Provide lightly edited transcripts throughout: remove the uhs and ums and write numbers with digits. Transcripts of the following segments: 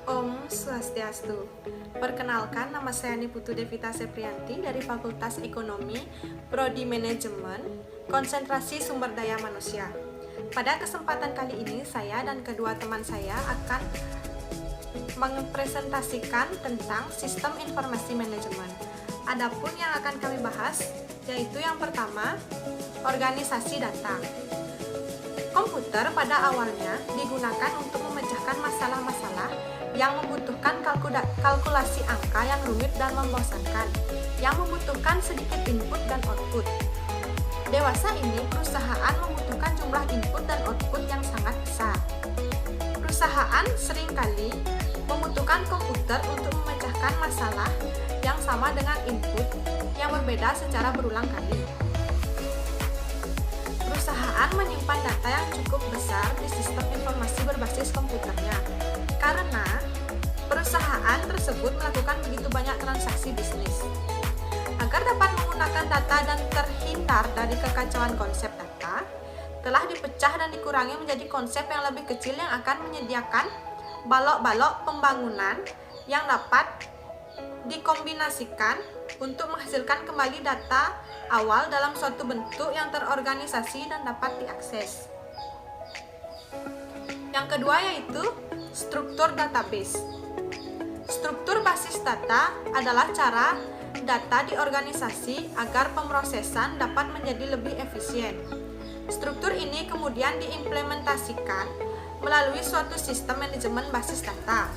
Om Swastiastu. Perkenalkan, nama saya Niputu Devita Seprianti dari Fakultas Ekonomi, Prodi Manajemen, Konsentrasi Sumber Daya Manusia. Pada kesempatan kali ini, saya dan kedua teman saya akan mempresentasikan tentang sistem informasi manajemen. Adapun yang akan kami bahas, yaitu yang pertama, organisasi data. Komputer pada awalnya digunakan untuk memecahkan masalah-masalah yang membutuhkan kalkulasi angka yang rumit dan membosankan, yang membutuhkan sedikit input dan output. Dewasa ini, perusahaan membutuhkan jumlah input dan output yang sangat besar. Perusahaan seringkali membutuhkan komputer untuk memecahkan masalah yang sama dengan input yang berbeda secara berulang kali. Perusahaan menyimpan data yang cukup besar di sistem informasi berbasis komputernya, karena perusahaan tersebut melakukan begitu banyak transaksi bisnis. Agar dapat menggunakan data dan terhindar dari kekacauan konsep data, telah dipecah dan dikurangi menjadi konsep yang lebih kecil yang akan menyediakan balok-balok pembangunan yang dapat dikombinasikan untuk menghasilkan kembali data awal dalam suatu bentuk yang terorganisasi dan dapat diakses. Yang kedua yaitu struktur database. Struktur basis data adalah cara data diorganisasi agar pemrosesan dapat menjadi lebih efisien. Struktur ini kemudian diimplementasikan melalui suatu sistem manajemen basis data.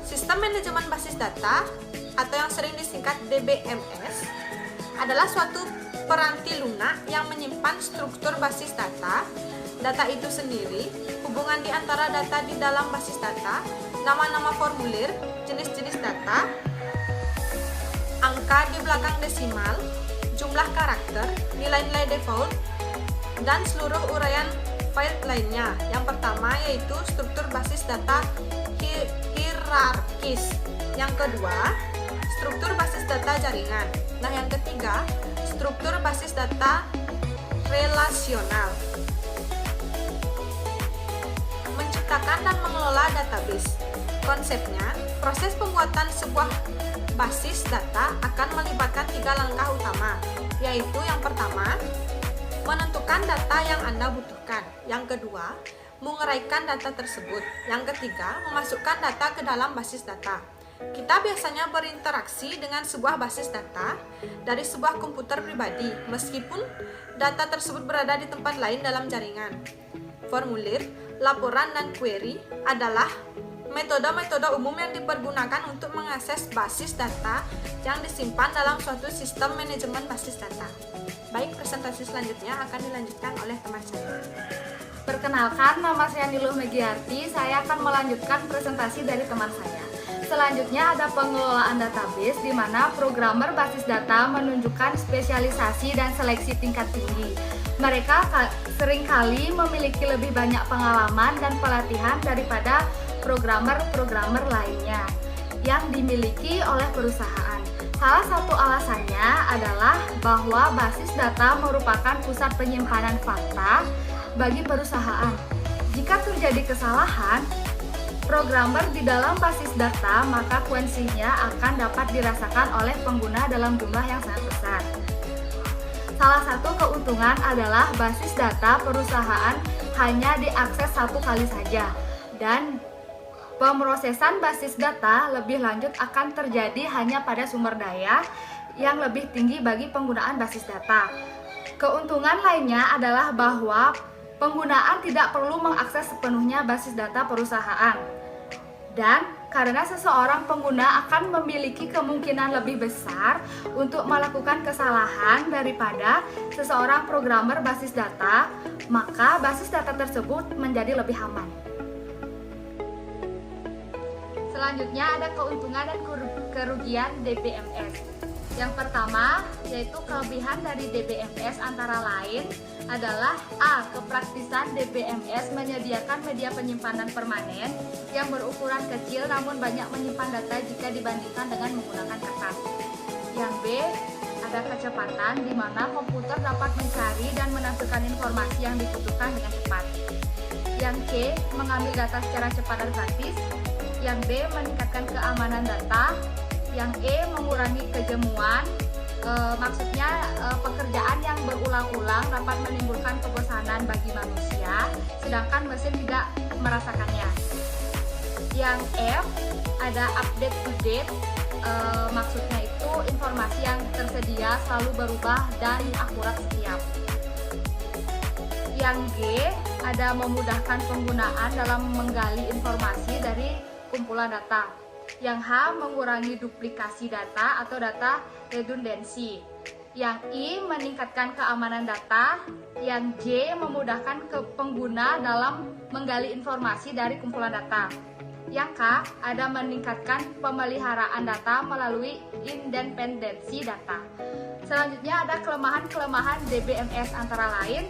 Sistem manajemen basis data atau yang sering disingkat DBMS adalah suatu peranti lunak yang menyimpan struktur basis data, data itu sendiri, hubungan di antara data di dalam basis data, nama-nama formulir, jenis-jenis data, angka di belakang desimal, jumlah karakter, nilai-nilai default, dan seluruh uraian file lainnya. Yang pertama yaitu struktur basis data hierarkis. Yang kedua, struktur basis data jaringan. Nah, yang ketiga, struktur basis data relasional. Menciptakan dan mengelola database. Konsepnya, proses pembuatan sebuah basis data akan melibatkan 3 langkah utama, yaitu yang pertama, menentukan data yang Anda butuhkan. Yang kedua, menguraikan data tersebut. Yang ketiga, memasukkan data ke dalam basis data. Kita biasanya berinteraksi dengan sebuah basis data dari sebuah komputer pribadi, meskipun data tersebut berada di tempat lain dalam jaringan. Formulir, laporan, dan query adalah metode-metode umum yang dipergunakan untuk mengakses basis data yang disimpan dalam suatu sistem manajemen basis data. Baik, presentasi selanjutnya akan dilanjutkan oleh teman saya. Perkenalkan, nama saya Niluh Megiarti. Saya akan melanjutkan presentasi dari teman saya. Selanjutnya ada pengelolaan database, di mana programmer basis data menunjukkan spesialisasi dan seleksi tingkat tinggi. Mereka seringkali memiliki lebih banyak pengalaman dan pelatihan daripada programmer-programmer lainnya yang dimiliki oleh perusahaan. Salah satu alasannya adalah bahwa basis data merupakan pusat penyimpanan fakta bagi perusahaan. Jika terjadi kesalahan programmer di dalam basis data, maka konsekuensinya akan dapat dirasakan oleh pengguna dalam jumlah yang sangat besar. Salah satu keuntungan adalah basis data perusahaan hanya diakses satu kali saja, dan pemrosesan basis data lebih lanjut akan terjadi hanya pada sumber daya yang lebih tinggi bagi penggunaan basis data. Keuntungan lainnya adalah bahwa penggunaan tidak perlu mengakses sepenuhnya basis data perusahaan, dan karena seseorang pengguna akan memiliki kemungkinan lebih besar untuk melakukan kesalahan daripada seseorang programmer basis data, maka basis data tersebut menjadi lebih aman. Selanjutnya ada keuntungan dan kerugian DBMS. Yang pertama, yaitu kelebihan dari DBMS antara lain adalah A. Kepraktisan DBMS menyediakan media penyimpanan permanen yang berukuran kecil namun banyak menyimpan data jika dibandingkan dengan menggunakan kertas. Yang B ada kecepatan di mana komputer dapat mencari dan menampilkan informasi yang dibutuhkan dengan cepat. Yang C, mengambil data secara cepat dan praktis. Yang D, meningkatkan keamanan data. Yang E, mengurangi kejenuhan. Maksudnya pekerjaan yang berulang-ulang dapat menimbulkan kebosanan bagi manusia, sedangkan mesin tidak merasakannya. Yang F, ada update to date. Maksudnya itu informasi yang tersedia selalu berubah dan akurat setiap. Yang G, ada memudahkan penggunaan dalam menggali informasi dari kumpulan data. Yang H, mengurangi duplikasi data atau data redundancy. Yang I, meningkatkan keamanan data. Yang J, memudahkan ke pengguna dalam menggali informasi dari kumpulan data. Yang K, ada meningkatkan pemeliharaan data melalui independensi data. Selanjutnya ada kelemahan-kelemahan DBMS antara lain.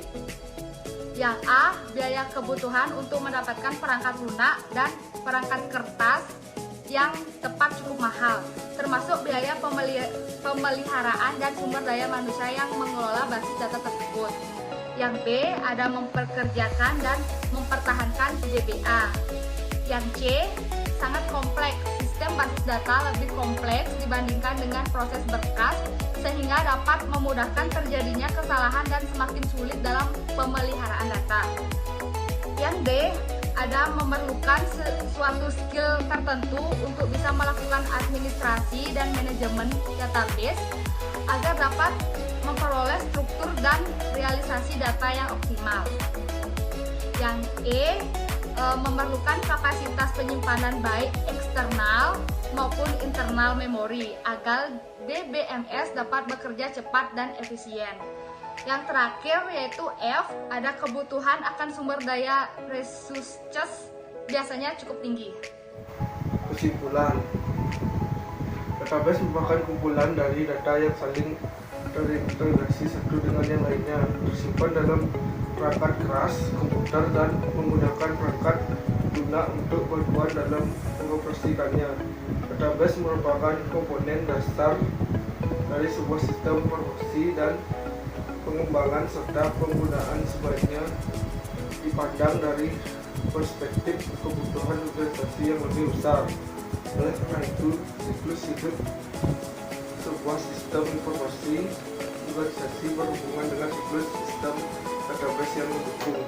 Yang A, biaya kebutuhan untuk mendapatkan perangkat lunak dan perangkat kertas yang tepat cukup mahal, termasuk biaya pemeliharaan dan sumber daya manusia yang mengelola basis data tersebut. Yang B, ada memperkerjakan dan mempertahankan DBA. Yang C, sangat kompleks. Sistem basis data lebih kompleks dibandingkan dengan proses berkas, sehingga dapat memudahkan terjadinya kesalahan dan semakin sulit dalam pemeliharaan data. Yang D, ada memerlukan suatu skill tertentu untuk bisa melakukan administrasi dan manajemen database agar dapat memperoleh struktur dan realisasi data yang optimal. Yang E, memerlukan kapasitas penyimpanan baik eksternal maupun internal memori agar DBMS dapat bekerja cepat dan efisien. Yang terakhir yaitu F, ada kebutuhan akan sumber daya resources biasanya cukup tinggi. Kesimpulan, database merupakan kumpulan dari data yang saling terintegrasi satu dengan yang lainnya, tersimpan dalam perangkat keras komputer dan menggunakan perangkat lunak untuk bantuan dalam mengoperasikannya. Database merupakan komponen dasar dari sebuah sistem informasi dan pengembangan serta penggunaan sebaiknya dipandang dari perspektif kebutuhan organisasi yang lebih besar. Oleh karena itu, siklus hidup sebuah sistem informasi organisasi berhubungan dengan siklus sistem database yang mendukung.